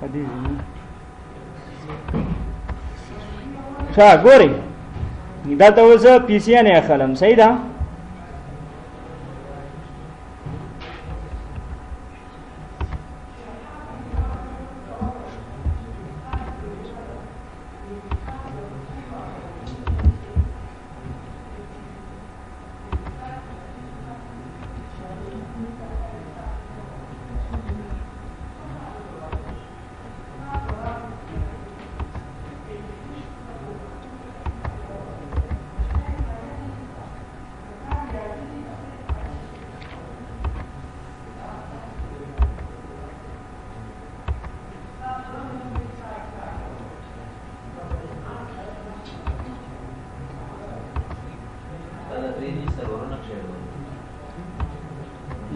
حدیث ښه ګورئ دلته اوس پی سی ان اخلم صحیح ده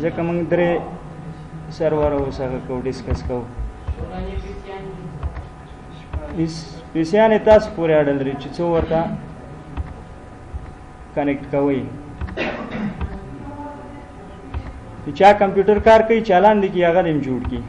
ځکه موږ درې سرور اوس هغه کوو ډسکس کوو پیسیانې تاسو پورې اړه لري چې څو ورته کنیکټ کوئ چې چا کمپیوټر کار کوي چالان دي کې هغه دې جوړ کړي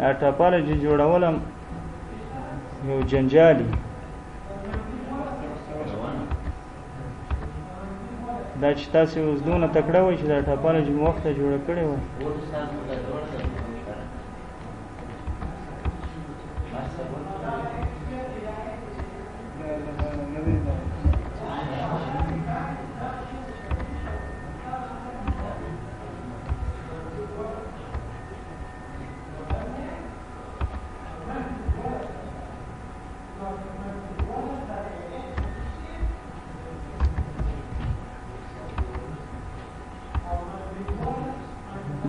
دا ټاپالوجي جوړولم یو جنجالي دا چې تاسو اوس دونه تکړه وئ چې دا ټاپالوجي مو وخته جوړه کړې وای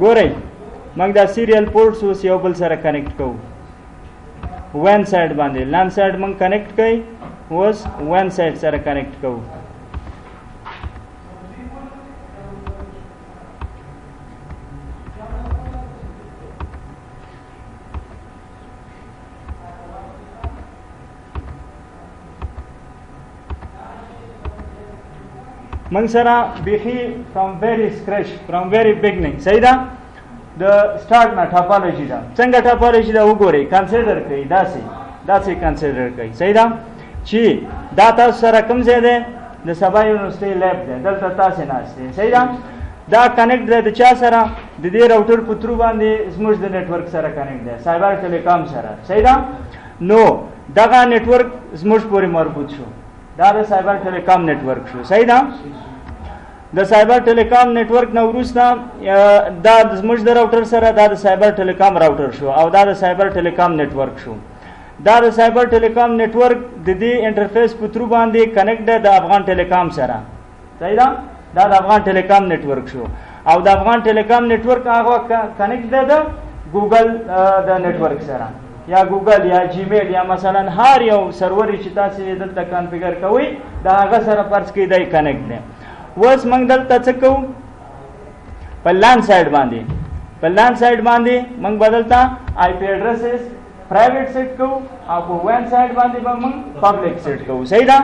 ګورئ موږ دا سیریل پورټس اوس یو بل سره کنیکټ کوو وین سایډ باندې لان سایډ موږ کنیکټ کوي اوس وین سایډ سره کنیکټ کوو موږ سره بیخي فرام ویری سکرچ فرام ویری بگننګ صحیح ده د سٹارټ نه ټاپالوجي ده څنګه ټاپالوجي ده وګورئ کنسیډر کوي داسې کنسیډر کوي صحیح ده چې دا تاسو سره کوم ځای دی د سبا یونیورسيټي لیب دی دلته تاسو ناست دی صحیح ده دا کنیکټ دی د چا سره د دې راوټر په ترو باندې زموږ د نیټورک سره کنیکټ دی سایبر ټیلیکام سره صحیح ده نو دغه نیټورک زموږ پورې مربوط شو دا د سایبر ټیلیکام نیټورک شو صحیح ده د سایبر ټیلیکام نیټورک نو وروسته دا زموږ د راوټر سره دا د سایبر ټیلیکام راوټر شو او دا د سایبر ټیلیکام نیټورک شو دا د سایبر ټیلیکام نیټورک د دې انټرفیس په ترو باندې کنیکټ دی د افغان ټیلیکام سره صحیح ده دا د افغان ټیلیکام نیټورک شو او د افغان ټیلیکام نیټورک هغه کنیکټ دی د ګوګل د نیټورک سره یا ګوګل یا جیمیل یا مثلا هر یو سرور چې تاسو یې دلته کانفیګر کوئ دا هغه سره فرض کړئ دی کنیکټ دی اوس موږ دلته څه کوو په لان سایډ باندې موږ بدلتا آی پی اډرسز پرایویټ سیټ کوو او په وین سایډ باندې به موږ پبلک سیټ کوو صحیح ده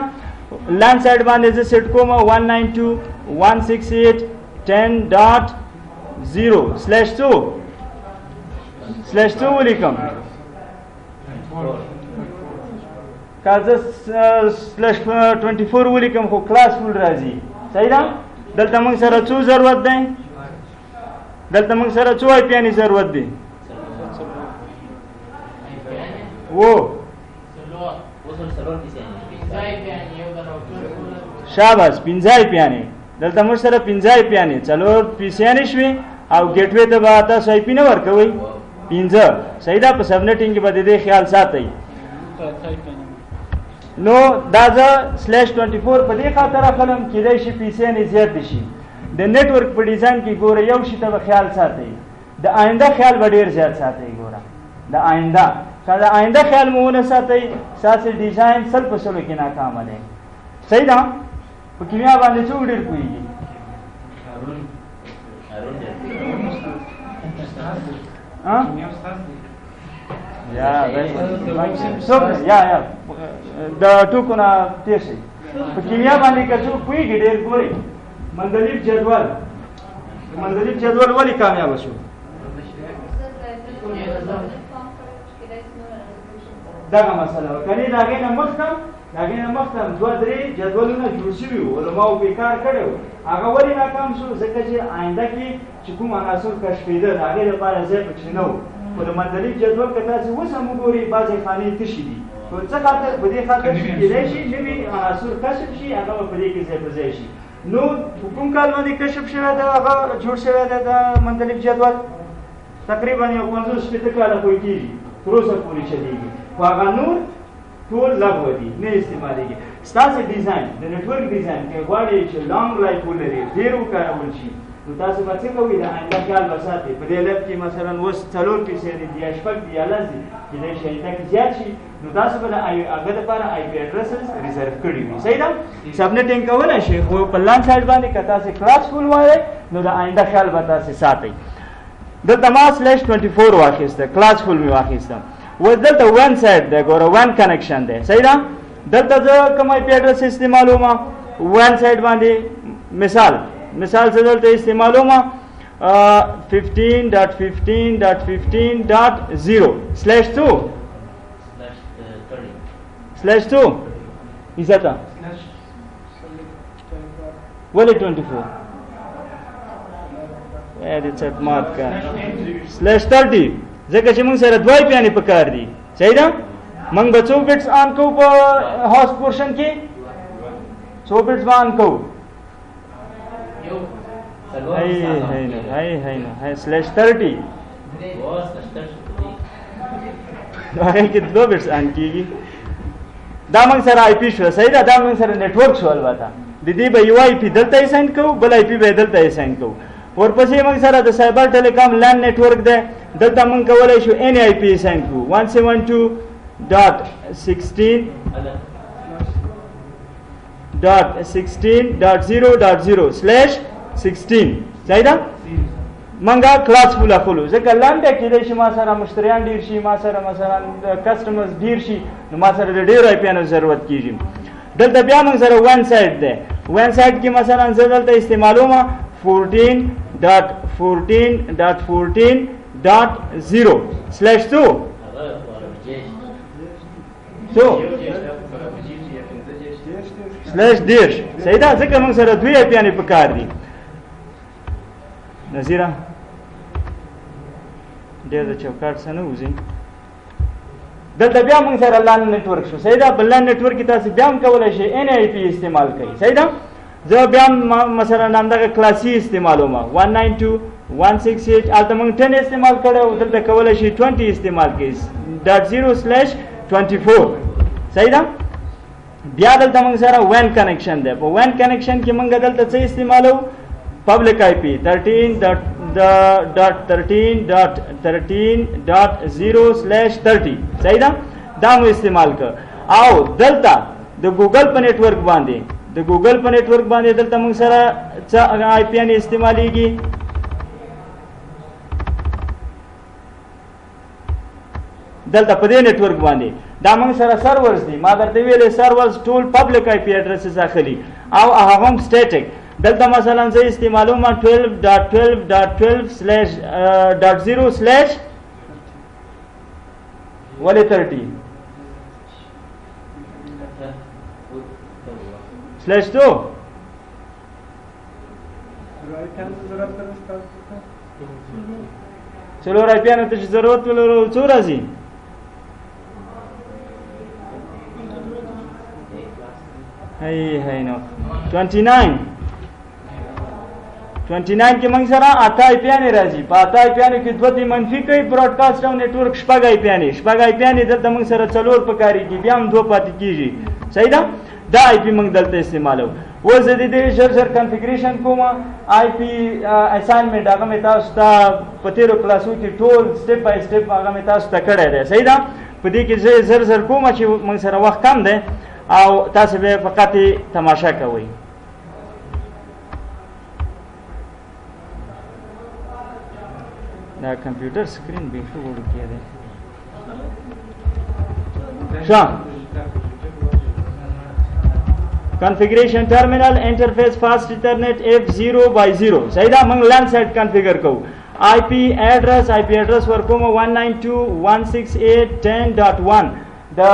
لان سایډ باندې زه سیټ کوم 192.168.10.0/2 ولیکم کازه /24 ولیکم خو کلاس فول راځي صحیح ده دلته موږ سره څو ضرورت دی دلته موږ سره څو آی پی ان ضرورت دی و شاباس پنځای پیانې دلته موږ سره پنځای پیانې څلور پیسیانې شوې او ګیټوې ته به تاسو آی پی نه ورکوئ پنځه صحیح ده په سبنیټینګ کې به د دې خیال ساتئ نو دا زه /24 په دې خاطر اخلم کېدای شي پیسیانې زیات دي شي د نیټورک په ډیزاین کې ګوره یو شي ته به خیال ساتئ د آینده خیال به ډېر زیات ساتئ ګوره د آینده که د آینده خیال مو ونه ساتئ ستاسې ډیزاین سل په سلو کې ناکامه دی صحیح ده په کیمیا باندې څوک ډېر پوهېږي یا د ټوکو نه تېر شئ په کیمیا باندې که څوک پوهېږي ډېر ګورئ مندلیف جدول ولې کامیابه شو دغه مسله وه کنې د هغې نه مخکې دوه درې جدولونه جوړ شوي وو علماو پرې کار کړی و هغه ولې ناکام شو ځکه چې آینده کې چې کوم عناصر کشفېده د هغې لپاره ځای پکې نه و خو د مندلیف جدول که تاسې اوس هم وګورئ بعضې خانې تشي دي په څه خاطر په دې خاطر چې کېدای شي نوي عناصر کشف شي هغه به په دې کې ځای په ځای شي نو په کوم کال باندې کشف شوی ده هغه جوړ شوی ده د مندلیف جدول تقریبا یو 50-60 کاله پورې کېږي تر اوسه پورې چلېږي خو هغه نور ټول لغوه دي نه استعمالېږي ستاسې ډیزاین د نیټورک ډیزاین کې غواړئ چې لانګ لایف ولري ډېر وکارول شي نو تاسو به څه کوئ د آینده خیال به ساتئ په دې لب کې مثلا اوس 4 پیسې دي یا 6 دي یا 10 دي کېدای شي آینده کې زیات شي نو تاسو به د هغه دپاره آی پی اډرسز ریزرو کړي وي صحیح ده سبنیټینګ کولی شئ خو په لان سایډ باندې که تاسې کلاس فول وایئ نو د آینده خیال به تاسې ساتئ دلته ما /24 واخیسته کلاس فول مې واخیسته و دلته ون سایډ دی ګوره ون کنیکشن دی صحیح ده دلته زه کوم آی پی اډرس استعمالوم ون سایډ باندې مثال زه دلته استعمالوم 15.15.15.0/2 عزته ولې 24 دې چټ مات کا /30 ځکه چې موږ سره دوه پیانې پکار دي صحیح ده موږ به 2 بټس آن کوو په هاوس پورشن کې 2 بټس به آن کوو /30 هغې کې 2 بټس آن کېږي دا موږ سره آی پی شو صحیح ده دا موږ سره نیټورک شو البته د دې به یو آی پي دلته اساین کوو بل آی پي به یې دلته اساین کوو ورپسې موږ سره د سایبر ټیلیکام لان نیټورک دی دلته موږ کولی شو any آی پي اساین کړو 172.16.0.0/16 صحیح ده منګه کلاس فول اخلو ځکه لاندې کېدای شي ما سره مشتریان ډېر شي ما سره مثلا کسټمرز ډېر شي نو ما سره د ډېرو آی پیانو ضرورت کېږي دلته بیا موږ سره ون سایډ دی ون سایډ کې مثلا زه دلته استعمالوم 14.14.14.0/2 /10 صحیح ده ځکه موږ سره دوی آی پیانې پکار دي نظیره ډېر د چوکاټ څخه نه وځي دلته بیا موږ سره لان نیټورک شو صحیح ده بل لان نیټورک کې تاسو بیا هم کولی شئ any آی پي استعمال کوئ صحیح ده زه بیا مثلا همدغه کلاسي استعمالوم 192.168 هلته موږ 10 استعمال کړی او دلته کولی شئ 20 استعمال کړئ .0/24 صحیح ده بیا دلته موږ سره وین کنیکشن دی په وین کنیکشن کې موږ دلته څه استعمالو پبلک آی پي 13.13.13.0/30 صحیح ده دا مو استعمال کړ او دلته د ګوګل په نیټورک باندې دلته موږ سره څه آی پی ان استعمالیږي دلته په دې نیټورک باندې دا موږ سره سرورز دي ما درته ویلې سرورز ټول پبلک آی پی اډرسز اخلي او هغه هم سټیټیک دلته مثلا زه استعمالوم 12.12/0/2 څلور آی پیانو ته چې ضرورت ولرو څو راځي هي نو 29 کې موږ سره اته آی پی ان راځي په اته آی پی ان کې دوه دی منفي کوي براډکاسټ او نتورک شپږ آی پی ان دلته موږ سره څلور پکاري کی بیا هم دوه پاتې کیږي صحیح ده دا آی پی موږ دلته استعمالو و زه دې ژر کنفیګریشن کوم آی پی اساینمنت هغه مې تاسو ته په تیرو کلاسو کې ټول سټپ بای سټپ هغه مې تاسو ته کړی دی صحیح ده په دې کې زه زر کوم چې موږ سره وخت کم دی او تاسو به فقط تماشا کوئ دا کمپیوټر سکرین به شو ور کېده شا configuration terminal interface fast ethernet f0 by 0 صحیح دا موږ LAN site configure کوو IP address ورکوم 192.168.10.1 دا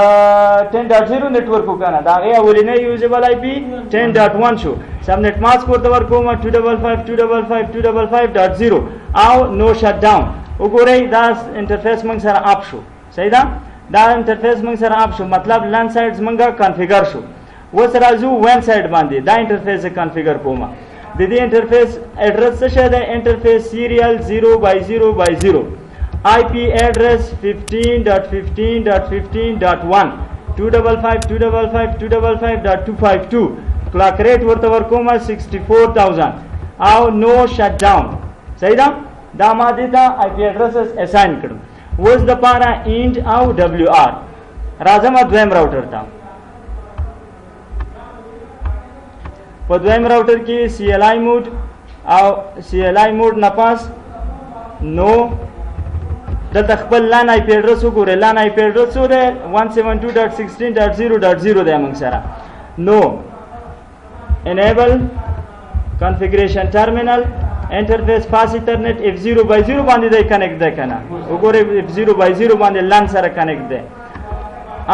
10.0 network وکنه دا غي اولینه یوزبل IP 10.1 شو سبنیټ ماسک ورته ورکوم 255.255.255.0 او نو شټ ډاون وګورئ دا انټرفیس موږ سره اپ شو صحیح دا انټرفیس موږ سره اپ شو مطلب LAN sites موږ کنفیګر شو وس راځو وین سایډ باندې دا انټرفیس کنفیګر کوم د دې انټرفیس اډرس څه شه ده انټرفیس سیریل 0/0/0 IP address 15.15.15.1 255.255.255.252 clock rate ورته ورکوم 64000 او نو شټ ډاون صحیح ده دا ما دې ته IP addresses assign کړم وس د پاره end او WR راځم دویم راوټر ته په دویم راوټر کې CLI موډ او CLI موډ نه پاس نو دلته خپل LAN IP اډرس وګورئ LAN IP اډرس څو دی 172.16.0.0 دی موږ سره نو enable configuration terminal interface fast ethernet f0/0 باندې دی کنیکټ دی کنه وګورئ f0/0 باندې LAN سره کنیکټ دی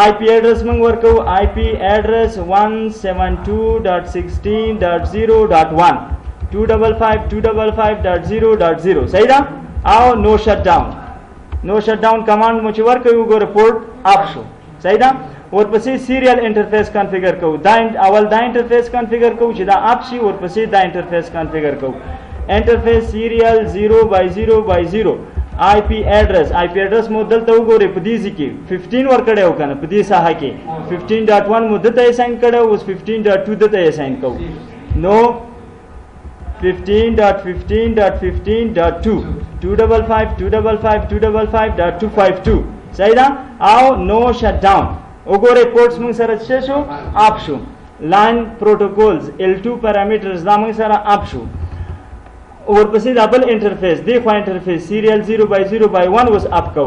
IP address موږ ورکو IP address 172.16.0.1 255.255.0.0 صحیح ده او نو شټ ډاون کمانډ مو چې ورکو وګوره پورټ اپ شو صحیح ده ورپسې سیریل انټرفیس کنفیګر کوو دا اول دا انټرفیس کنفیګر کوو چې دا اپ شي ورپسې دا انټرفیس کنفیګر کوو انټرفیس سیریل 0/0/0 IP address مو دلته وګورئ په دې کې 15 ور کړو کنه په دې ساحه کې 15.1 مو دته اساین کړو اوس 15.2 دته اساین کوو نو 15.15.15.2 255.255.255.252 صحیح ده او نو شټ ډاون وګورئ پورټس موږ سره څه شو اپ شو لاین پروتوکولز L2 پارامټرز دا موږ سره اپ شو ورپسې د بل انټرفیس دی خو انټرفیس سیریل 0/0/1 was اپ کو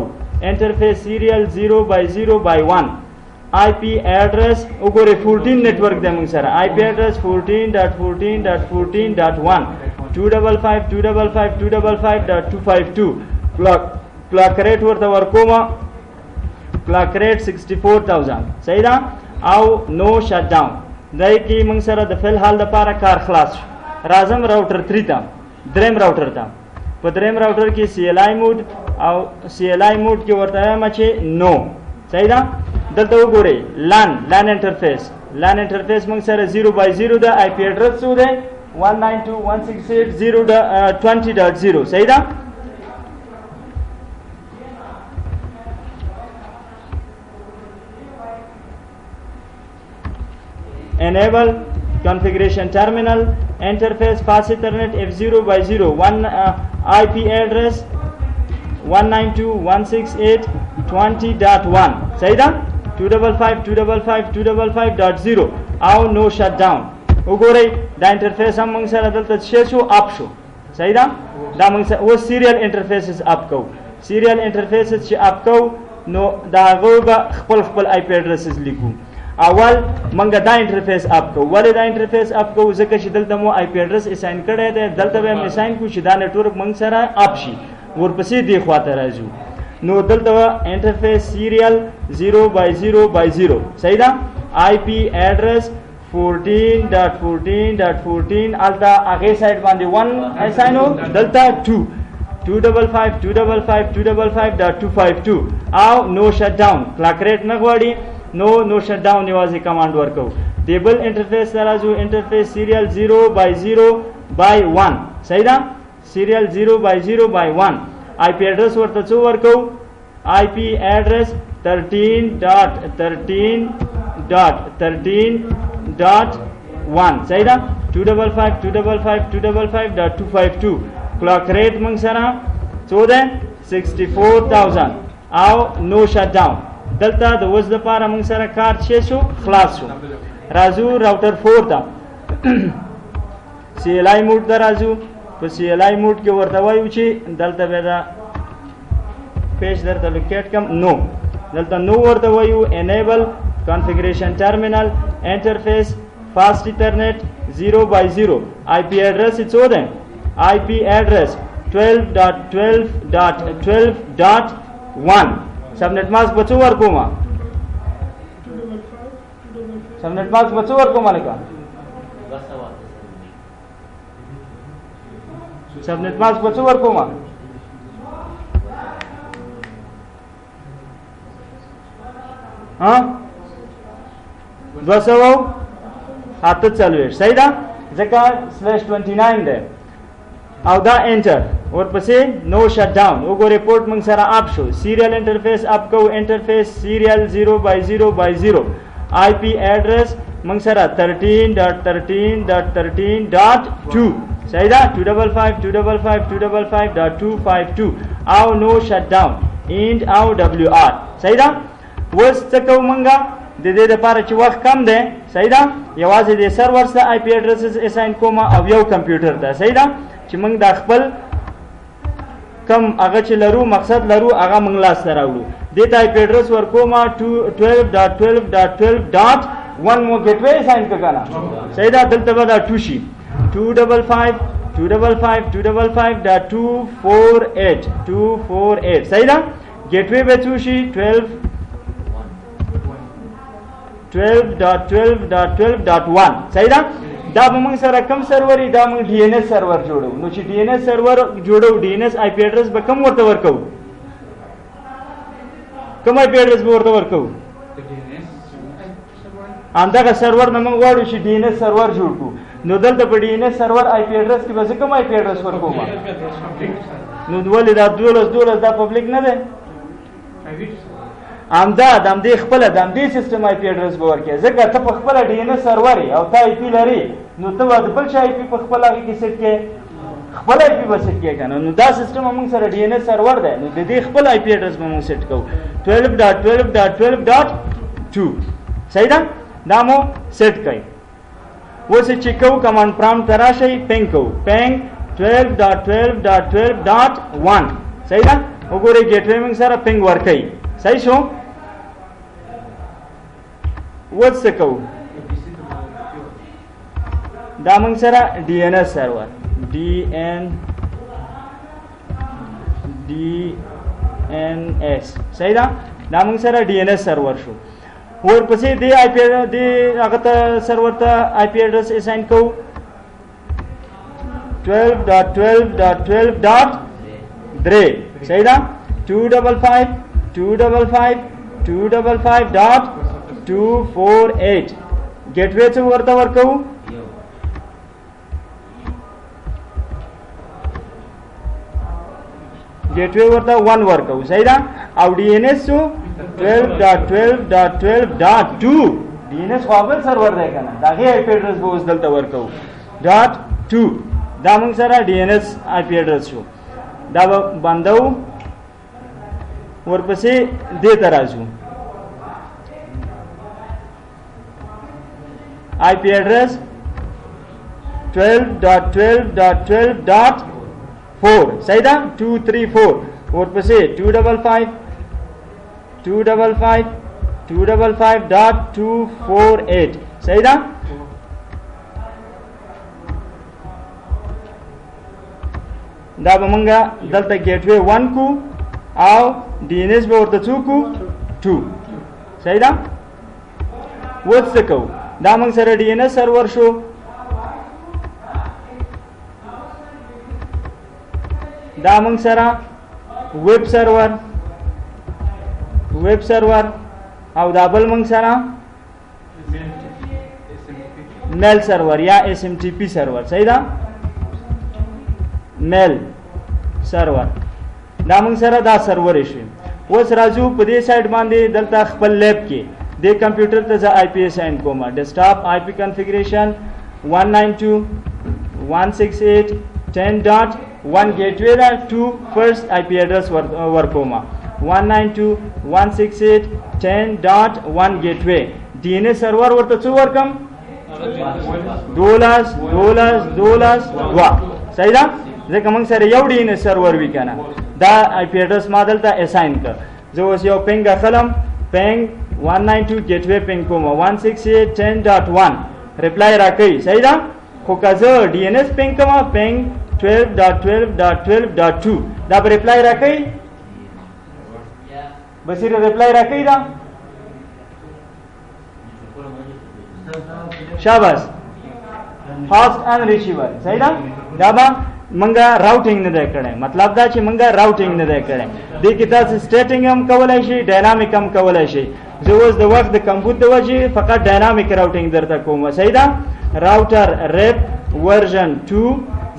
انټرفیس سیریل 0/0/1 IP address وګوره 14 نتورک دی موږ سره IP address 14.14.14.1 255.255.255.252 clock rate ورته ورکوم clock rate 64000 صحیح ده او نو شټ ډاون دای کی موږ سره د فل حال لپاره کار خلاص راځم راوټر 3 ته دریم راوټر ته په دریم راوټر کې CLI موډ او CLI موډ کې ورته ما چې نو صحیح ده دلته وګورئ LAN انټرفیس موږ سره 0/0 ده IP اډرس څو ده 192.168.0.20.0 صحیح ده enable configuration terminal interface fast ethernet f0/0 IP address 192.168.20.1 صحیح ده 255.255.255.0 او نو شټ ډاون وګورئ دا انټرفیس هم موږ سره دلته شو اپ شو صحیح ده دا موږ سره و سیریل انټرفیسز اپ کو سیریل انټرفیسز چې اپ کو نو دا غوږ خپل IP اډرسز لیکو اول منګه دا انټرفیس اپ کو ولې دا انټرفیس اپ کو ځکه چې دلته مو IP اډرس اساین کړی دی دلته به اساین کو چې دا نتورک موږ سره اپ شي ورپسې دی خواته راځو نو دلته انټرفیس سیریل 0/0/0 صحیح ده IP اډرس 14.14.14 الدا هغه سایډ باندې 1 اساینو دلته 255.255.255.252 او نو شټ ډاون کلاک ریټ نه غواړي نو شټ ډاون یوازې کمانډ ورکو. دی بل انټرفیس راځو انټرفیس سیریل 0/0/1 صحیح ده سیریل 0/0/1 آی پی ایڈریس ورته څو ورکو آی پی ایڈریس 13.13.13.1 صحیح ده 255.255.255.252 کلاک ریټ موږ سره څو ده 64,000 او نو شټ ډاون. دلته د وز لپاره موږ سره کار شي شو خلاص شو. راځو راوټر 4 ته سی ال آی موډ ته راځو. په سی ال آی موډ کې ورته وایو چې دلته به دا پیج درته لوکیټ کم نو دلته نو ورته وایو انیبل کانفیګریشن ټرمینل انټرفیس فاست ایترنت 0/0 آی پی ایڈریس څو ده آی پی ایڈریس 12.12.12.1 سبنیټ ماسک بچو ورکوما سبنیټ ماسک بچو ورکوما لکه سبنیټ ماسک بچو ورکوما ها 248 صحیح ده ځکه /29 ده او دا انټر ورپسې نو شټ ډاون وګوره پورټ موږ سره اپ شو سیریل انټرفیس اپ کو انټرفیس سیریل 0/0/0 آی پی ایڈریس موږ سره 13.13.13.2 صحیح ده 255.255.252 او نو شټ ډاون اینډ او دبليو آر صحیح ده. وس څه کوو موږ د دې لپاره چې وخت کم دی صحیح ده یوازې د سرور سره آی پی ایډریسز اساین کوم او یو کمپیوټر ده صحیح ده چې موږ د خپل کم هغه چې لرو مقصد لرو هغه موږ لاس ته راوړو. دې ته آی پی ایډریس ورکوم 12.12.12.1 مو ګیټ وی اساین کړه صحیح ده دلته به دا 2 شي 255.255.248 صحیح ده ګیټ وی به 2 شي 12.12.12.1 صحیح ده. دا به موږ سره کم سرور دا موږ ډي ان اس سرور جوړو نو چې ډي ان اس سرور جوړو ډي ان اس آی پی ایډریس به کم ورته ورکو کوم آی پی ایډریس به ورته ورکو همدغه سرور نه موږ غواړو چې ډي ان اس سرور جوړ کړو نو دلته په ډي ان اس سرور آی پی ایډریس کې به زه کوم آی پی ایډریس ورکوم نو ولې دا 12 دا پبلک نه ده امدا د دې خپل د دې سیستم آی پی ایډریس به ورکې ځکه ته په خپل ډي ان اس سرور او ته آی پی لري نو ته د بل شي آی پی په خپل هغه کې سیټ کې خپل آی پی به سیټ کې کنه نو دا سیستم موږ سره ډي ان اس سرور ده نو د دې خپل آی پی ایډریس به موږ سیټ کوو 12.12.12.2 صحیح ده دا مو سیټ کړئ. وسه چې کو کمانډ پرامپټ راشي پنګ کو پنګ 12.12.12.1 صحیح ده وګورئ ګیټ وی موږ سره پنګ ورکړي صحیح شو. وڅ کو دا موږ سره ډي ان اس سرور ډي ان اس صحیح ده دا موږ سره ډي ان اس سرور شو. ورپسې دی آی پی دی هغه ته سرور ته آی پی ایډریس اساین کو 12.12.12.3 صحیح ده 255.255.248 ګیټ وی څه ورته ورکو ګیټ وی ورته 1 ورکو صحیح ده او ډي ان اس 12.12.12.2 ډي ان اس خپل سرور دی کنه دا غي آی پی ایډریس به اوس دلته ورکو .2 دا موږ سره ډي ان اس آی پی ایډریس شو دا بندو ورپسې دې ته راځو آی پی ایډریس 12.12.12.4 صحیح ده 234 ورپسې 255.255.248 صحیح ده دا به مونږه دلته ګیټ وی 1 کو او ډي ان اس به ورته څو کو 2 صحیح ده. وڅ کو دا موږ سره ډي ان اس سرور شو دا موږ سره ویب سرور او دا بل موږ سره میل سرور یا SMTP سرور. صحیح ده؟ میل سرور دا موږ سره دا سرور شي. اوس راځو په دې سایډ باندې دلته خپل لیب کې د کمپیوټر ته ځه IP اساین کوم. ډیسکټاپ IP کنفیګریشن 192.168.10.1 ګیټوی دا 2 فرست IP ایډرس ورکوم. 192.168.10.1 ګیټوی DNS سرور ورته څو ورکم 12.12.2. صحیح ده؟ ځکه موږ سره یو DNS سرور وی کنه دا IP ایډرس ما دلته اساین کړ. زه اوس یو پینګ اخلم پینګ 192 ګیټوی پینګ کوم 168.10.1 ریپلای راکړي. صحیح ده؟ خو که زه DNS پینګ کوم پینګ 12.12.12.2 دا به ریپلای راکړي بصیر ریپلای راکړي دا شاباش فاست ان ریسیور. صحیح ده؟ دا به منګه راوټینګ نه دی کړی. مطلب دا چې منګه راوټینګ نه دی کړی. دې کې تاسو سټیټینګ هم کولای شي ډاینامیک هم کولای شي. زه اوس د وخت د کمبود د وجې فقط ډاینامیک راوټینګ درته کوم. صحیح ده؟ راوټر ریپ ورژن 2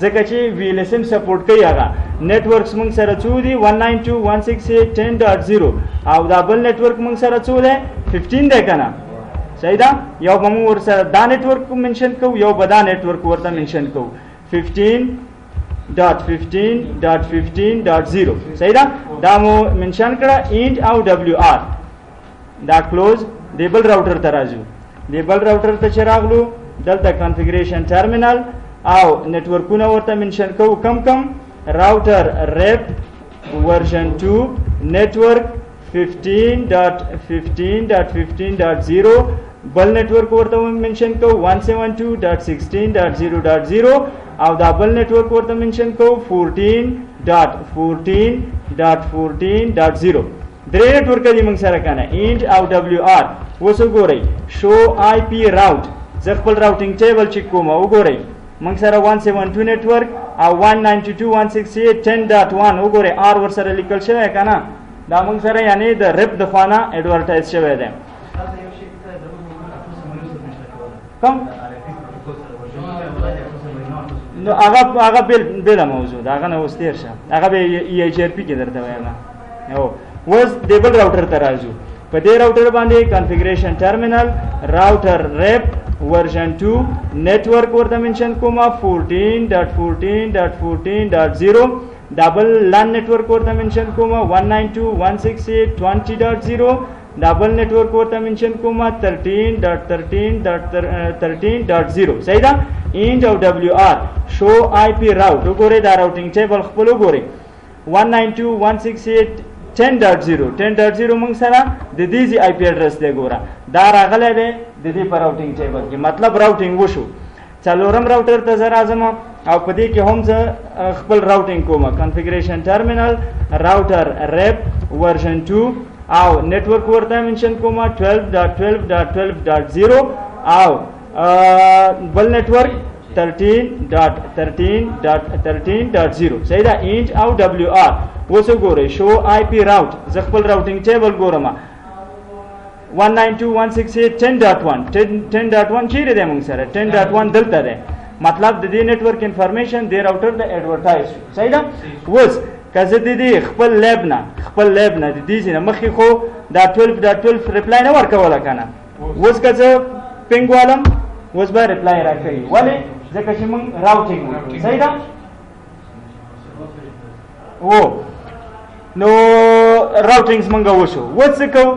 ځکه چې VLSM سپورټ کوي. هغه نیټورکس موږ سره څو دي 192.168.10.0 او دا بل نیټورک موږ سره څو دی 15 دی کنه. صحیح ده؟ یو به موږ ورسره دا نیټورک منشن کوو یو به دا نیټورک ورته منشن کوو 15.15.15.0. صحیح ده؟ دا مو منشن کړه اینډ او WR دا کلوز دیبل راوټر ته راځو. دیبل راوټر ته چې راغلو دلته کنفیګریشن ټرمینل او نیټورکونه ورته منشن کوو کم راوټر ریپ ورژن 2 نیټورک 15.15.15.0 بل نیټورک ورته منشن کوو 172.16.0.0 او دا بل نیټورک ورته منشن کوو 14.14.14.0. درې نیټورک دي موږ سره کنه اینډ او WR. اوس وګورئ شو IP راوټ زه خپل راوټینګ ټیبل چک کوم. وګورئ موږ سره 172 نیټورک او 192.168.10.1 وګورئ R ور سره لیکل شوی کنه دا موږ سره یعنی د ریپ د خانه ایڈورټایز شوی دی. کوم نو هغه بل موضوع دا هغه نه اوس تیر شه هغه به EHRP کې درته وایم. او اوس دیبل راوټر ته راځو. په دې راوټر باندې کنفیګریشن ټرمینل راوټر ریپ ورژن 2 نیټورک ورته منشن کوم 14.14.14.0 ډبل لان نیټورک ورته منشن کوم 192.168.20.0 ډبل نیټورک ورته منشن کوم 13.13.13.0. صحیح ده؟ اینډ او WR شو IP راوټ وګورئ دا راوټینګ ټیبل خپل وګورئ 192.168.10.0 موږ سره د دې IP ایډرس دی ګوره دا راغلی دی د دې په راوټینګ ټیبل کې مطلب راوټینګ وشو. څلورم راوټر ته زه راځم او په دې کې هم زه خپل راوټینګ کوم کنفیګریشن ټرمینل راوټر ریپ ورژن 2 او نیټورک ورته منشن کوم 12.12.12.0 او بل نیټورک 13.13.13.0. صحیح ده؟ اینډ او WR. اوس وګورئ شو IP راوټ زه خپل راوټینګ ټیبل ګورم 192.168.10.1 10.1 چیرې دی موږ سره 10.1 دلته دی. مطلب د دې نیټورک انفارمیشن د راوټر د ایڈورټایز. صحیح ده؟ اوس که زه د دې خپل لیب نه د دې ځینه مخکې خو دا 12.12 ریپلای نه ورکوله کنه. اوس که زه پینګ والم اوس به ریپلای راکوي. ولې؟ ځکه چې موږ راوټینګ وکړو. صحیح ده؟ نو راوټینګ موږ وشو. اوس څه کوو؟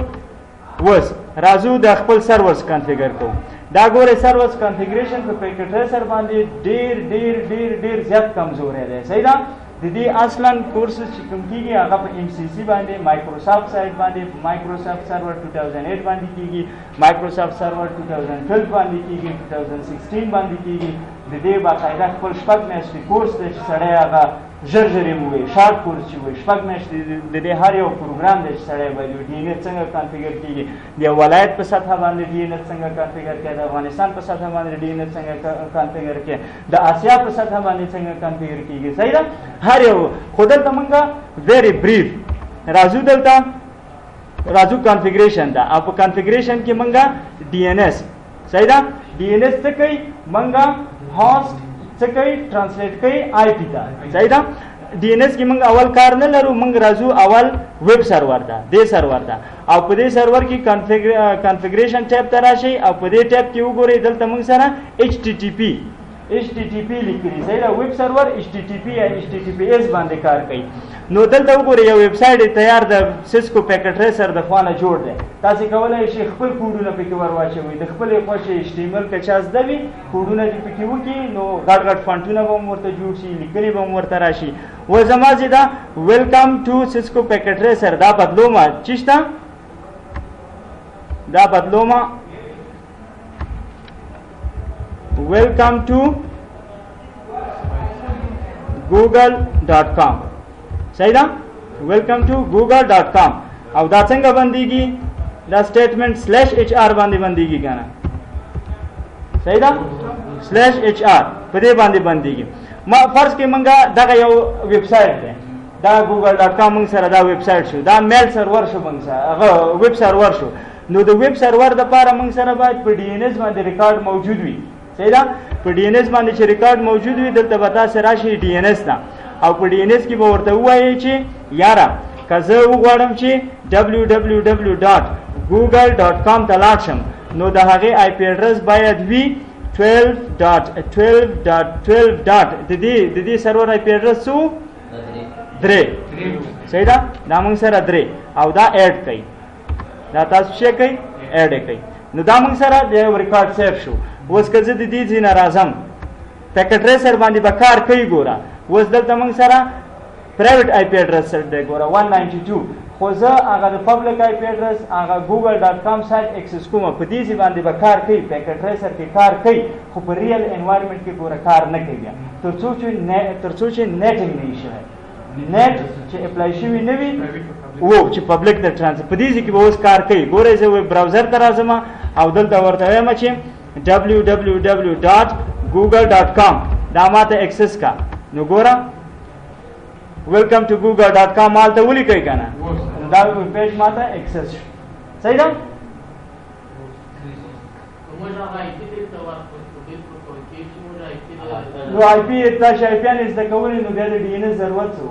اوس راځو د خپل سرورز کنفیګر کوو. دا ګوره سرورز کنفیګریشن په پیکټ ریسر باندې ډیر ډیر ډیر ډیر زیات کمزوري دی. صحیح ده؟ د دې اصلا کورسز چې کوم کیږي هغه په MCC باندې مایکروسافټ سایت باندې مایکروسافټ سرور 2008 باندې کیږي مایکروسافټ سرور 2012 باندې کیږي 2016 باندې کیږي. د دې باقاعده خپل شپږ میاشتې کورس دی چې سړی هغه ژر ژر یې ووایي شارټ کورس چې وایي شپږ میاشتې د دې هر یو پروګرام دی چې سړی باید DNS څنګه کنفیګر کیږي د یو ولایت په سطحه باندې DNS څنګه کنفیګر کړي د افغانستان په سطحه باندې DNS څنګه کنفیګر کړي د آسیا په سطحه باندې څنګه کنفیګر کیږي. صحیح ده؟ هر یو خو دلته موږ ویری بریف راځو. دلته راځو کانفیګریشن دا او په کانفیګریشن کې مونږه ډي ان اس صحیح ده ډي ان اس څه کوي مونږه هوست څه کوي ټرانسلیټ کوي آی پی ته صحیح ده ډي ان اس کې مونږ اول کار نه لرو مونږ راځو اول ویب سرور ته دې سرور ته او په دې سرور کې کانفیګریشن ټیب ته راشي او په دې ټیب کې وګورئ دلته مونږ سره HTTP لیکلي صحیح ده ویب سرور HTTP یا HTTPS باندې کار کوي نو دلته وګورئ یو ویب سایټ تیار د سیسکو پیکټ ریسر د خوانه جوړ دی تاسو کولای شئ خپل کوډونه پکې ورواچوئ د خپل خوښې HTML که چا زده وي کوډونه دې پکې وکړي نو غټ غټ فونټونه به هم ورته جوړ شي لیکنې به هم ورته راشي و زما چې دا ویلکم ټو سیسکو پیکټ ریسر دا بدلومه چشته دا بدلومه welcome to google.com صحیح ده welcome to google.com او دا څنګه بنديږي دا سټیټمنټ /HR باندې بنديږي کنه صحیح ده /HR په دې باندې بنديږي ما فرض کې مونږه دا یو ویب سایټ ده دا google.com مونږ سره دا ویب سایټ شو دا میل سرور شو مونږ سره هغه ویب سرور شو نو د ویب سرور د لپاره مونږ سره باید په DNS باندې ریکارډ موجود وي صحیح ده په DNS باندې چې ریکارډ موجود وي دلته به تاسو راشي DNS ته او په DNS کې به ورته ووایي چې یاره که زه وغواړم چې www.google.com ته لاړ شم نو د هغې IP اډرس باید وي 12.12.12. د دې سرور IP اډرس څو 3 صحیح ده دا موږ سره 3 او دا اډ کوي دا تاسو چې کوي اډ کوي نو دا موږ سره د ریکارډ سیف شو اوس که زه د دې ځای نه راځم پیکټ ریسر باندې به کار کوي ګوره اوس دلته موږ سره پرایویټ آی پی اډرس سیټ دی ګوره 192 خو زه هغه د پبلک آی پی اډرس هغه google.com سایت اکسس کوم په دې ځای باندې به کار کوي پیکټ ریسر کې کار کوي خو په ریل انوایرمنټ کې ګوره کار نه کوي بیا تر څو چې نیټینګ نه شي نیټ چې اپلای شوی نه وي وو چې پبلک د ټرانس په دې ځای کې به اوس کار کوي ګوره زه ویب براوزر ته راځم او دلته ورته وایم چې www.google.com دا ماته اکسس کا نو ګوره welcome to google.com مالته ولیکئ کنه دا پیج ماته اکسس صحیح ده نو آی پی تاسو آی پی ان زده کولې نو بیا د DNS ضرورت څه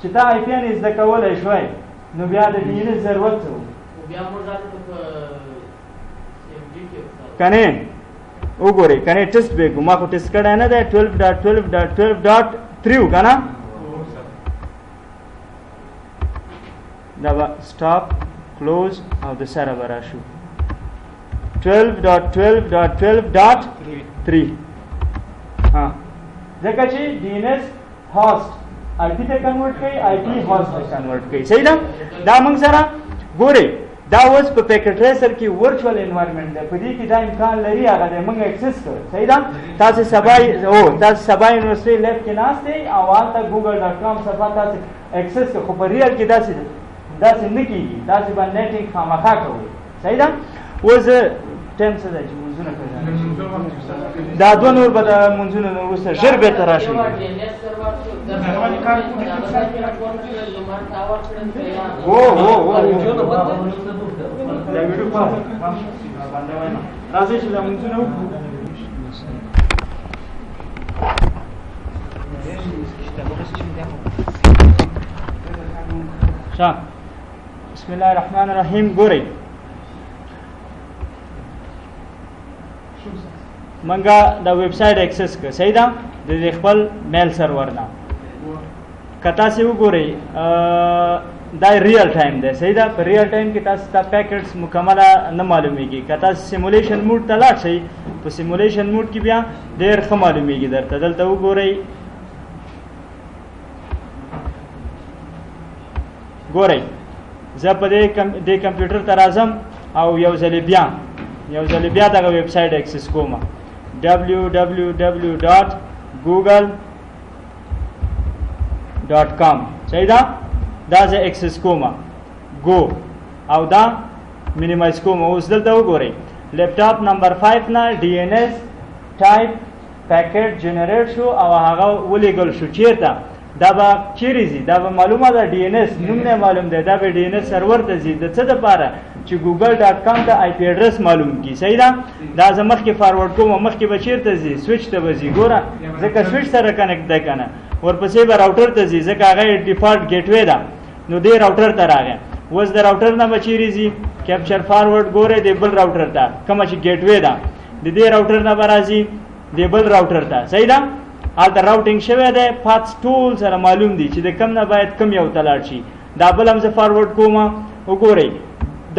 چې دا آی پی ان زده کولای شوي نو بیا د DNS ضرورت څه بیا موږ کنه وګورئ کنه ټیسټ به ما کو ټیسټ کړه نه ده 12.12.12.3 کنه دا سټاپ کلوز او د سره براشو 12.12.12.3 ها ځکه چې DNS هوست IP ته کنورټ کوي IP هوست ته کنورټ کوي صحیح ده دا موږ سره ګورئ دا اوس په پیکټ ریسر کې ورچوال انوایرمنټ دی په دې کې دا امکان لري هغه د موږ اکسس کړو صحیح ده تاسو سبا یونیورسيټي لیب کې ناست دی او هلته google.com صفحه تاسو اکسس کړئ خو په ریل کې داسې نه کېږي داسې به نیټینګ خامخا کوئ صحیح ده اوس ټایم څه دی چې منځونه کوي دا دوه نور به د منځونه نه وروسته ژر بېرته راشي راځئ چې دا منځونه وکړو بسم الله الرحمن الرحیم ګورئ منګه دا ویب سایټ اکسس کړ صحیح ده د خپل میل سرور نه کتا سی وګورئ دا ریل ټایم دی صحیح ده په ریل ټایم کې تاسو ته پیکټس مکمله نه معلومیږي کتا سیمولیشن موډ ته لاړ شئ په سیمولیشن موډ کې بیا ډېر ښه معلومیږي درته دلته وګورئ ګورئ زه په دې کمپیوټر ته راځم او یو ځل بیا دغه ویب سایټ اکسس کوم www.google.com صحیح ده دا زه اکسس کوم گو او دا مینیمایز کوم اوس دلته وګورئ لیپټاپ نمبر 5 نه DNS ټایپ پیکټ جنریټ شو او هغه ولېګل شو چیرته دا به چیرې ځي دا به معلومه ده ډي ان اس نوم نه معلوم دی دا به ډي ان اس سرور ته ځي د څه دپاره چې google.com ته آی پی اډرس معلوم کړي صحیح ده دا زه مخکې فارورډ کوم مخکې به چیرته ځي سویچ ته به ځي ګوره ځکه سویچ سره کنیکټ دی که نه ورپسې به راوټر ته ځي ځکه هغه ډیفالټ ګیټ وی ده نو دې راوټر ته راغی اوس د راوټر نه به چیرې ځي کیپچر فارورډ ګورئ د بل راوټر ته کومه چې ګیټ وی ده د دې راوټر نه به راځي د بل راوټر ته صحیح ده هلته راوټینګ شوی دی پاتس ټول سره معلوم دي چې د کم نه باید کم یو ته لاړ شي دا بل هم زه فارورډ کوم وګورئ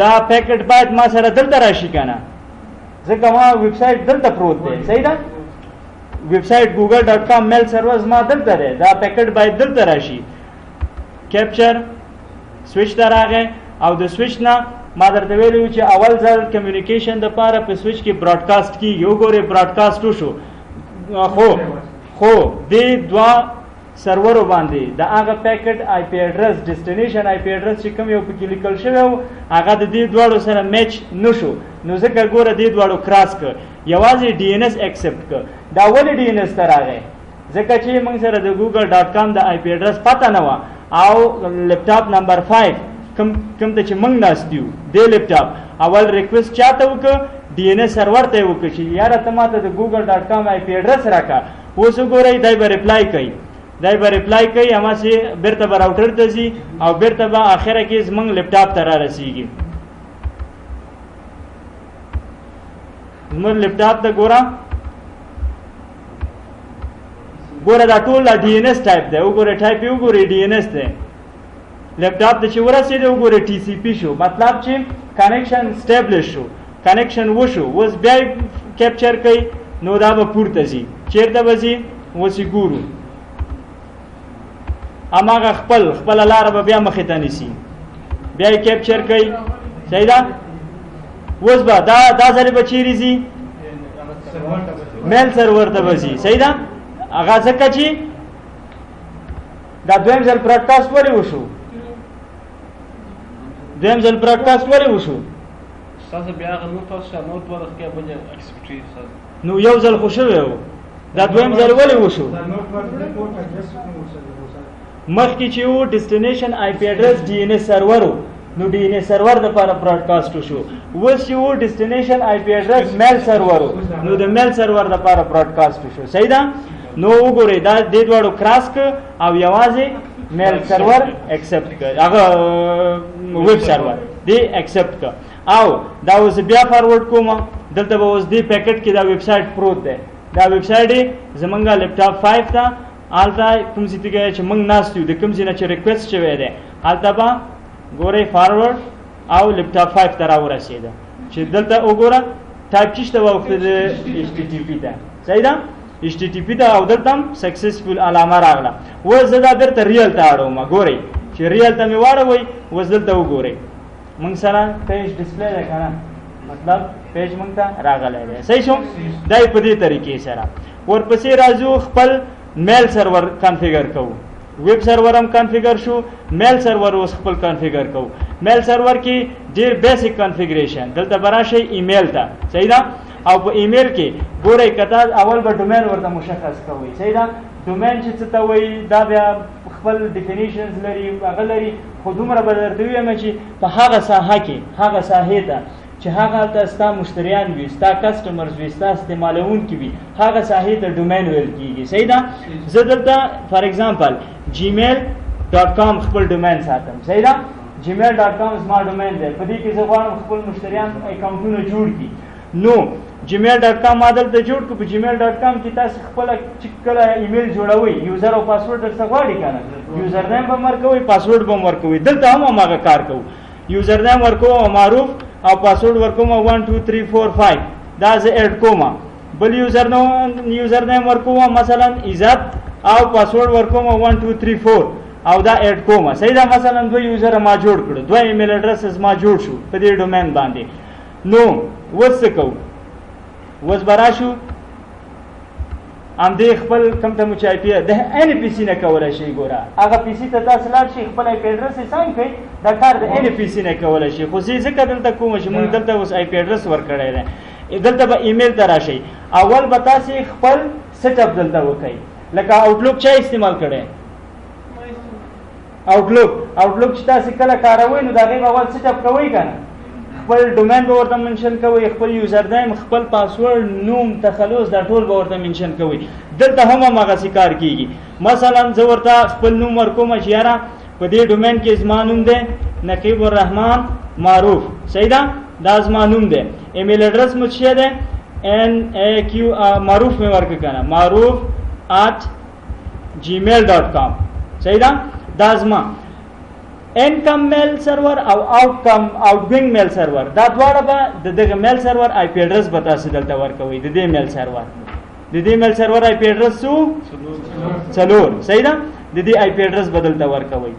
دا پیکټ باید ما سره دلته راشي که نه ځکه ما ویب سایټ دلته پروت دی صحیح ده ویب سایټ google.com میل سرور ما دلته دی دا پیکټ باید دلته راشي کیپچر سویچ ته راغی او د سویچ نه ما درته ویلي چې اول ځل کمیونیکیشن دپاره په سویچ کې براډکاسټ کېږي وګورئ براډکاسټ وشو خو دې دوه سرورو باندې د هغه پیکټ آی پی اډرس ډیسټینیشن آی پی اډرس چې کوم یو پکې لیکل شوی و هغه د دې دواړو سره میچ نه شو نو ځکه ګوره دې دواړو کراس کړ یوازې ډي ان اس ایکسپټ کړ دا ولې ډي ان اس ته راغی ځکه چې موږ سره د google.com د آی پی اډرس پته نه وه او لیپټاپ نمبر 5 کوم ته چې موږ ناست یو دې لیپټاپ اول ریکویسټ چاته وکړه ډي ان اس سرور ته یې وکړه چې یاره ته ماته د google.com آی پی اډرس راکړه اوس وګورئ دی به ریپلای کوي هماسې بیرته به راوټر ته ځي او بیرته به آخره کې زموږ لیپټاپ ته را رسیږي زموږ لیپټاپ ته ګوره دا ټول ډي ان اس ټایپ دی وګورئ ټایپ یې وګورئ ډي ان اس دی لیپټاپ ته چې ورسېده وګورئ ټي سی پي شو مطلب چې کنیکشن سټیبلش شو کنیکشن وشو اوس بیا کیپچر کوي نو دا به پورته ځي چیرته به ځي اوس یې ګورو هماغه خپله لاره به بیا مخې ته نیسي بیا یې کیپچر کوي صحیح ده اوس به دا ځلې به چیرې ځي میل سرور ته به ځي صحیح ده هغه ځکه چې دا دویم ځل براډکاسټ ولې وشو نو یو ځل خو شوی و دا دویم ځل ولې وشو مخکې چې و ډیسټینیشن آی پی اډرس ډي ان اس سرور و نو ډي ان اس سرور دپاره براډکاسټ وشو اوس چې و ډیسټینیشن آی پی اډرس میل سرور و نو د میل سرور دپاره براډکاسټ وشو صحیح ده نو وګورئ دا دې دواړو کراس کړ او یوازې میل سرور ایکسپټ کړ هغه ویب سرور دې ایکسپټ کړ او دا اوس بیا فارورډ کوم دلته به اوس دې پیکټ کې دا ویب سایټ پروت دی دا ویب سایټ یې زمونږ لیپټاپ 5 ته هلته کوم ځای ته چې موږ ناست یو د کوم ځای نه چې ریکویسټ شوی دی هلته به ګورئ فارورډ او لیپټاپ 5 ته راورسېده چې دلته وګوره ټایپ چیشته واوښته د ایچ ټي ټي پي ته صحیح ده ایچ ټي ټي پي ته او دلته هم سکسسفول علامه راغله اوس زه دا بیرته ریل ته اړوم ګورئ چې ریل ته مې واړوئ اوس دلته وګورئ موږ سره پیج ډسپلی دی که نه مطلب پیج موږ ته راغلی دی صحیح شو دا یې په دې طریقې سره ورپسې راځو خپل میل سرور کنفیګر کوو ویب سرور هم کنفیګر شو میل سرور اوس خپل کنفیګر کوو میل سرور کې ډېر بیسیک کنفیګریشن دلته به راشئ ایمیل ته صحیح ده او په ایمیل کې ګورئ که اول به ډومین ورته مشخص کوئ صحیح ده ډومین چې څه ته وایي دا بیا خپل ډیفینیشنز لري هغه لري خو دومره به درته ووایم چې په هغه ساحه کې هغه ساحې ته چې هغه هلته ستا مشتریان وي ستا کسټمرز وي ستا استعمالونکي وي هغه ساحې ته ډومین ویل کېږي صحیح ده زه دلته فار ایگزامپل gmail.com خپل ډومین ساتم صحیح ده gmail.com زما ډومین دی په دې کې زه غواړم خپل مشتریان اکاونټونه جوړ کړي نو gmail.com ما دلته جوړ کړو په gmail.com کې تاسو خپله چې کله ایمیل جوړوئ یوزر او پاسورډ درڅه غواړي که نه یوزر نیم به هم ورکوئ پاسورډ به هم ورکوئ دلته هم هماغه کار کوو یوزر نیم ورکوم معروف او پاسورډ ورکوم 1 2 3 4 5 دا زه اډ کوم بل یوزر نیم ورکوم مثلا عزت او پاسورډ ورکوم 1 2 3 4 او دا اډ کوم صحیح ده مثلا دوه یوزر ما جوړ کړو دوه ایمیل اډرسز ما جوړ شو په دې ډومین باندې نو اوس څه کوو اوس به راشو همدې خپل کوم ته مو چې آی پي د ان پي سي نه کولی شئ ګوره هغه پي سي ته تاسو لاړ شئ خپل آی پي اډرس یې ساین کړئ دا کار د ان پي سي نه کولی شئ خو زه ځکه دلته کوم چې موږ دلته اوس آی پي اډرس ورکړی دی دلته به ایمیل ته راشئ اول به تاسې خپل سیټ اپ دلته وکئ لکه آوټلوک چا استعمال کړی آوټلوک چې تاسو کله کاروئ نو د هغې اول سیټ اپ کوئ که نه خپل ډومین به ورته منشن کوئ خپل یوزر نیم خپل پاسورډ نوم تخلص دا ټول به ورته منشن کوئ دلته هم همغسې کار کېږي مثلا زه ورته خپل نوم ورکوم چې یاره په دې ډومین کې زما نوم دی نقیب الرحمن معروف صحیح ده دا زما نوم دی ایمیل اډرس مو څه دی NAQ معروف مې ورکړه که نه معروف@gmail.com صحیح ده دا زما انکم میل سرور او آوټګوینګ میل سرور دا دواړه به د دغه میل سرور آی پی اډرس به تاسو دلته ورکوئ د دې میل سرور د دې میل سرور آی پی اډرس څو 4 صحیح ده د دې آی پی اډرس به دلته ورکوئ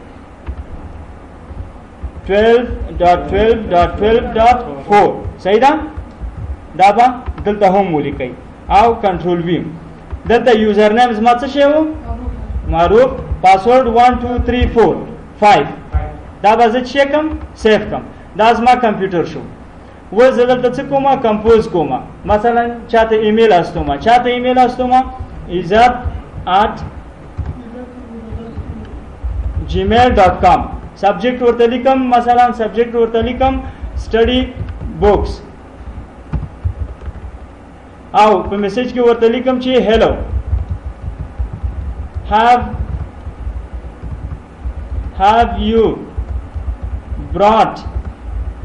12.12.12.4 صحیح ده دا به دلته هم ولیکئ او کنټرول وی دلته یوزر نیم زما څه شی و معروف پاسورډ 12345 دا به زه چې کوم سیف کوم دا زما کمپیوټر شو و زه دلته څه کومه کمپوز کومه مثلا چاته ایمیل استومه izzat@gmail.com سبجیکټ ورته لیکم مثلا سبجیکټ ورته لیکم سټډي بوکس او په میسج کې ورته لیکم چې هلو have you brought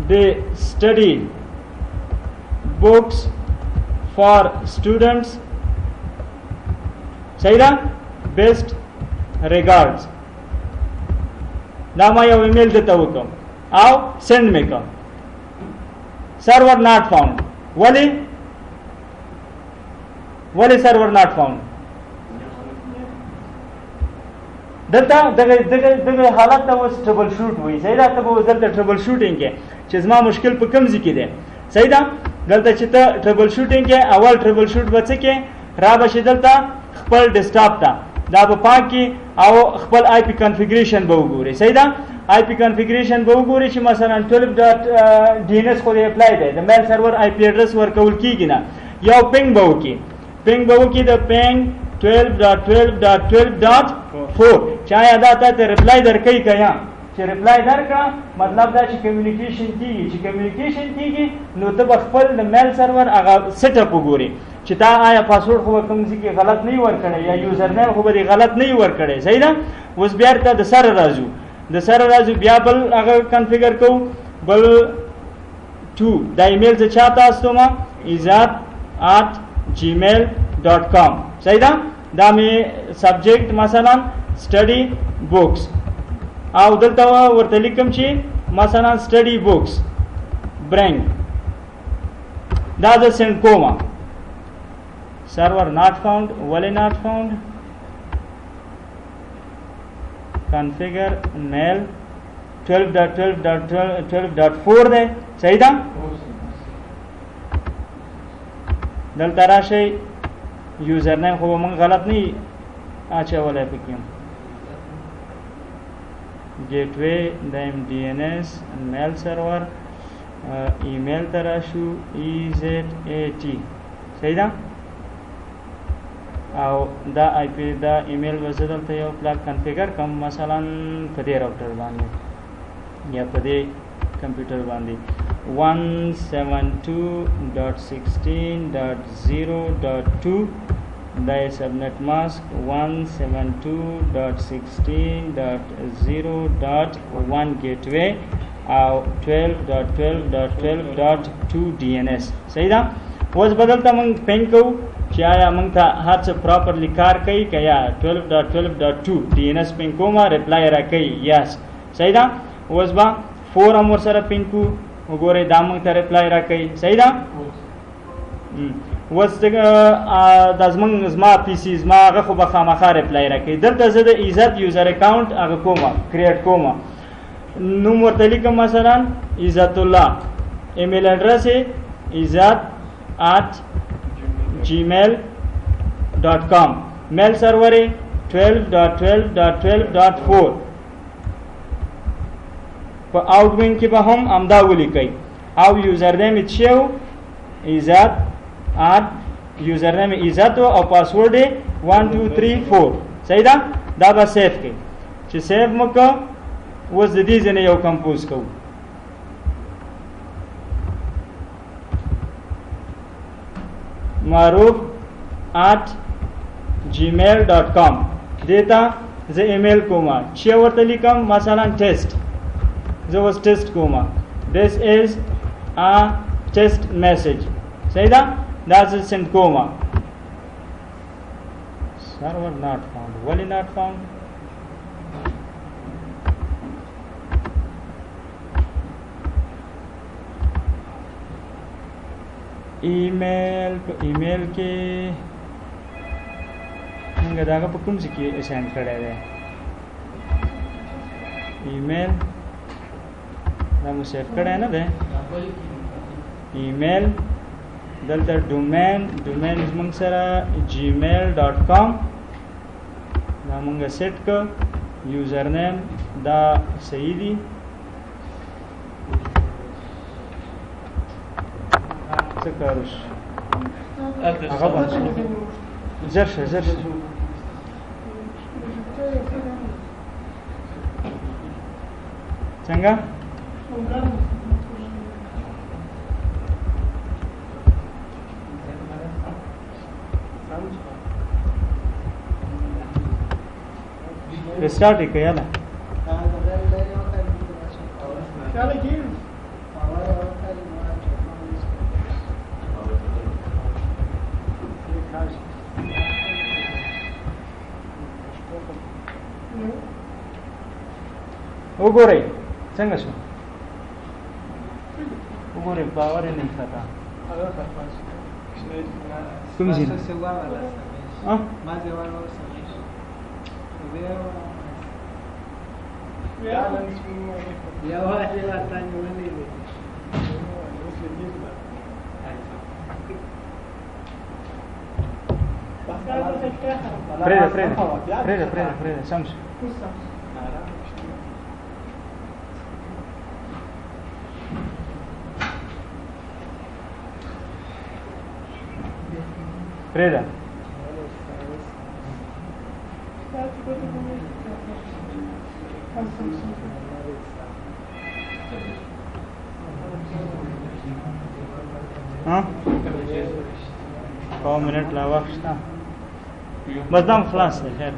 the study books for students صحیح ده best regards دا ما یو ایمیل دته وکم او سند مې کوم server not found ولی server not found دلته دغه حالت ته اوس ټربل شوټ وایي صحیح ده ته به اوس دلته ټربل شوټینګ کې چې زما مشکل په کوم ځای کې دی صحیح ده دلته چې ته ټربل شوټینګ کې اول ټربل شوټ به څه کې را به شي دلته خپل ډیسکټاپ ته دا به پاک کې او خپل آی پی کنفیګریشن به وګورئ صحیح ده آی پی کنفیګریشن به وګورئ چې مثلا 12.dns خو دې اپلای دی د میل سرور آی پی اډرس ورکول کېږي نه یو پینګ به وکړي د پینګ 12.12.12.4 چایا دا ته ریپلای درکې کیا چې ریپلای درکړه مطلب دا چې کمیونیکیشن کیږي نو ته خپل میل سرور هغه سیټ اپ وګوري چې تا آیا پاسورډ خو کوم ځای کې غلط نه ورکړی یا یوزر نیم خو به غلط نه ورکړی صحیح ده اوس بیا ته د سره راځو بیا بل هغه کنفیګر کو بل 2 دا ایمیل چې چاته استوما izzat@gmail.com صحیح ده دا می سبجیکټ مثلا سټډي بوکس او دلته ورته لیکم چې مثلا سټډي بوکس برنګ دا د سند کومه server not found wally not found configure mail 12.12.12.4 ده صحیح ده دلته راشي یوزر نیم خو موږ غلط نه اچولای پکې ګیټوي د DNS میل سرور ایمیل تراشو EZAT صحیح ده او دا آی پی دا ایمیل وزدل ته یو پلاک کنفیګر کوم مثلا په دې راوټر باندې یا په دې کمپیوټر باندې 172.16.0.2 دا سبنیټ ماسک 172.16.0.1 ګیټوي او 12.12.12.2 DNS صحیح ده اوس بدلته موږ پینګ کوو چې آیا موږ ته هر څه پراپرلی کار کوي که یا 12.12.2 DNS پینګ کومه ریپلای را کوي یس صحیح ده اوس به 4 هم ورسره پینګ کو وګورئ دا موږ ته ریپلای را کوي صحیح ده اوس دا زما پی سي زما هغه خو به خامخا ریپلای را کوي دلته زه د عزت یوزر اکاونټ هغه کومه کریټ کومه نوم ورته لیکم مثلا عزت الله ایمیل اډرس یې izzat@gmail.com میل سرور 12.12.12.4 په آوټګوینګ کې به هم امدا ولیکئ او یوزر نیم یې څه و یوزر نیم عزت او پاسورډ یې 1234 صحیح ده دا به سیف کړئ چې سیف مو کړ اوس د دې ځنه یو کمپوز کوو maruf@gmail.com دیتا زه ایمیل کومه چې ورته لیکم مثلا ټیسټ زه اوس ټیسټ کومه this is a test message صحیح ده دا زه سند کومه server not found ولې not found ایمیل په ایمیل کې موږ داغه په کوم ځای کې اساین کړی دی ایمیل دا مو سیف کړی نه دی ایمیل دلته ډومین زموږ سره gmail.com دا موږ سیټ کړ یوزر نیم دا صحیح دی څه کاروش هغه باندې زر شه څنګه ریسٹارٹ ہی کیا نا وګورئ څنګه شو وګورئ باور یې نه کړه کوم ځای ها ما ځوان ورسره یا واحد لا ثاني ولي فريدة شمس فريدة ها 4 منٹ لا وقت شته بس دام خلاص دی خیر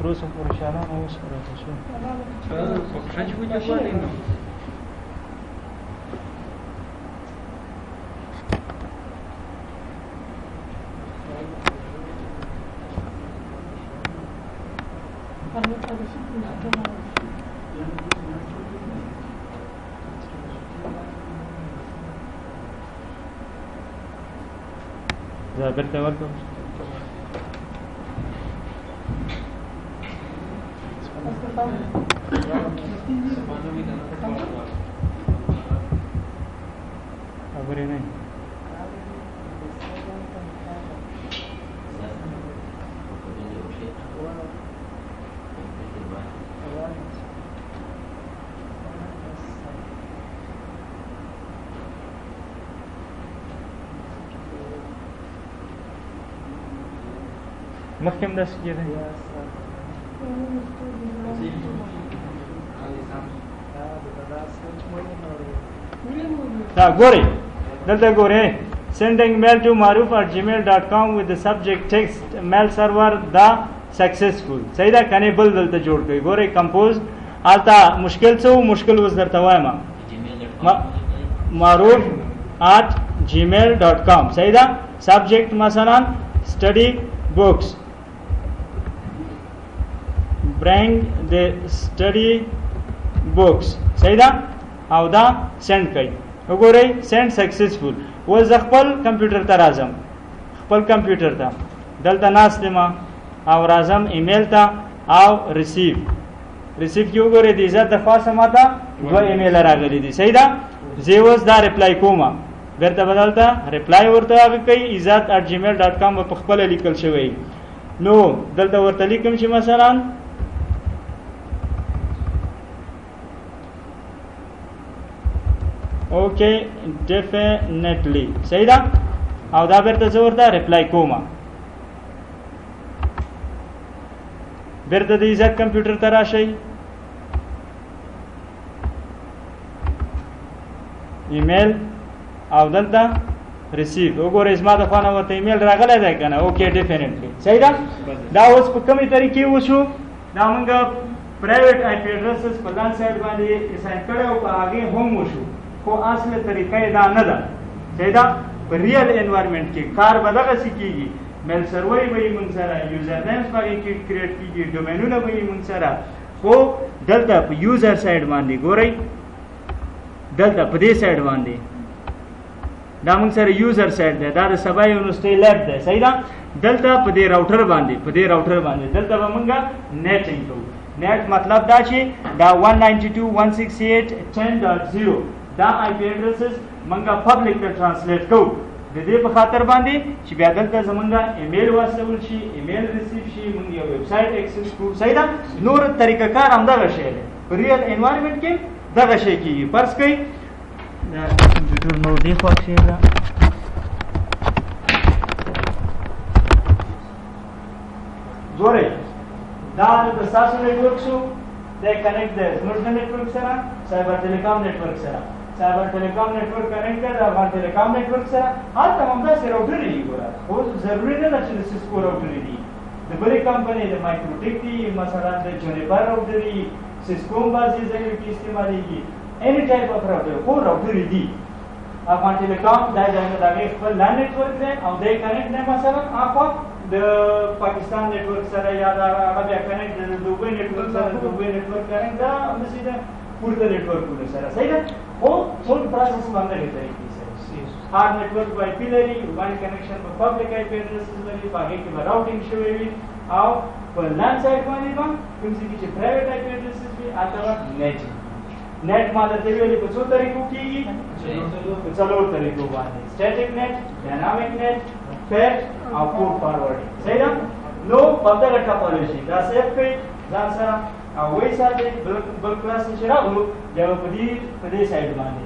Трусов поручала на ус хорошо. Покушать будет варено. Забер товарку. खबरें नहीं मक्खम दस किए थे Gori, Delta Gori, sending mail to maruf@gmail.com with the subject text mail server the successful. सही दा कनेबल दलता जोड़ के गोरे कंपोज आता मुश्किल से वो मुश्किल उस दर तवाय मा maruf@gmail.com सही दा subject मसलन study books. Bring the study books. सही दा او دا سند کړئ وګورئ سند سکسسفل و ز خپل کمپیوټر ته راځم خپل کمپیوټر ته دلته ناست ما او راځم ایمیل ته او ریسیو ریسیو کې وګورئ د عزت د خاصه ماته دوه ایمیل راغلي دي صحیح ده زه اوس دا ریپلای کوم بیرته بدلته ریپلای ورته هغه کوي izzat@gmail.com په خپل لیکل شوی نو دلته ورته لیکم چې مثلا اوکې ډیفینیټلی صحیح ده او دا بیرته زه ورته ریپلای کوم بیرته د عزت کمپیوټر ته راشئ ایمیل او دلته ریسیو وګورئ زما د خوا نه ورته ایمیل راغلی دی که نه اوکې ډیفینیټلی صحیح ده دا اوس په کومې طریقې وشو دا موږ پرایویټ آی پی اډرسز په لان سایډ باندې اساین کړی او په هغې هم وشو خو اصل طریقه یې دا نه ده صحیح ده په ریل انوایرمنټ کې کار به دغسې کېږي میل سروی به یې مونږ سره یوزر نیمز به هغې کې کریټ کېږي ډومینونه به یې مونږ سره خو دلته په یوزر سایډ باندې ګورئ دلته په دې سایډ باندې دا موږ سره یوزر سایډ دی دا د سبا یونیورسټۍ لیب دی صحیح ده دلته په دې راوټر باندې دلته به مونږ نیټینګ کوو نیټ مطلب دا چې دا 192.168.10.0 دا آی پی اډرسز مونږ پبلک ته ټرانسلیټ کوو د دې په خاطر باندې چې بیا دلته زمونږ ایمیل واستول شي ایمیل ریسیو شي مونږ یو ویب سایټ اکسس کړو صحیح ده نور طریقه کار همدغه شی دی په ریل انوایرمنټ کې دغه شی کېږي فرض کړئ دا کمپیوټر نو دې خوا کښېږده ګورئ دا د ستاسو نیټورک شو دی کنیکټ دی زموږ د نیټورک سره سایبر ټیلیکام نیټورک سره سایبر ټیلیکام نیټورک کنیکټ دی د افغان ټیلیکام نیټورک سره هلته همداسې راوټرې دي ګوره خو ضروري نه ده چې د سیسکو راوټرې دي د بلې کمپنۍ د مایکروټیک دي مثلا د جونیپر راوټرې سیسکو هم بعضې ځایونو کې استعمالېږي any type of router خو راوټرې دي افغان ټیلیکام دا ځایونه د هغې خپل لان نیټورک دی او دی کنیکټ دی مثلا اخوا د پاکستان نیټورک سره یا د هغه بیا کنیکټ دی د دوبۍ نیټورک سره د دوبۍ نیټورک کنیکټ دا همداسې د پورته نیټورکونو سره صحیح ده خو ټول پروسس په همدغې طریقې سره هارډ نیټورک به آی پي لري باندې کنیکشن په پبلک آی پي اډرسز لري په هغې کې به راوټینګ شوی وي او په لان سایډ باندې به کوم ځای کې چې پرایویټ آی پي اډرسز وي هلته به نیټینګ نیټ ما درته ویلي په څو طریقو کېږي په څلور طریقو باندې سټیټک نیټ ډاینامیک نیټ فیټ او پورټ فارورډینګ صحیح ده نو په دغه ټاپولوژي دا سیف کړئ ځان سره او وایي ساتئ بل کلاس چې راغلو بیا به په دې سایډ باندې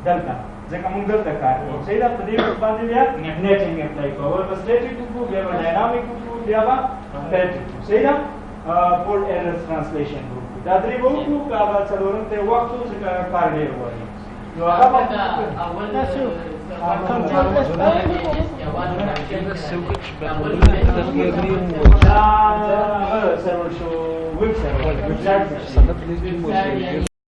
دلته ځکه موږ دلته کار کوو صحیح ده په دې باندې بیا نیټینګ اپلای کوو ورپسې سټیټک وکړو بیا به ډاینامیک وکړو بیا به فیټ وکړو صحیح ده پورټ ایرر ټرانسلیشن وکړو دا درې به وکړو که هغه څلورم ته یې وخت و ځکه کار ډېر غواړي نو هغه به سرور شو ویب سرور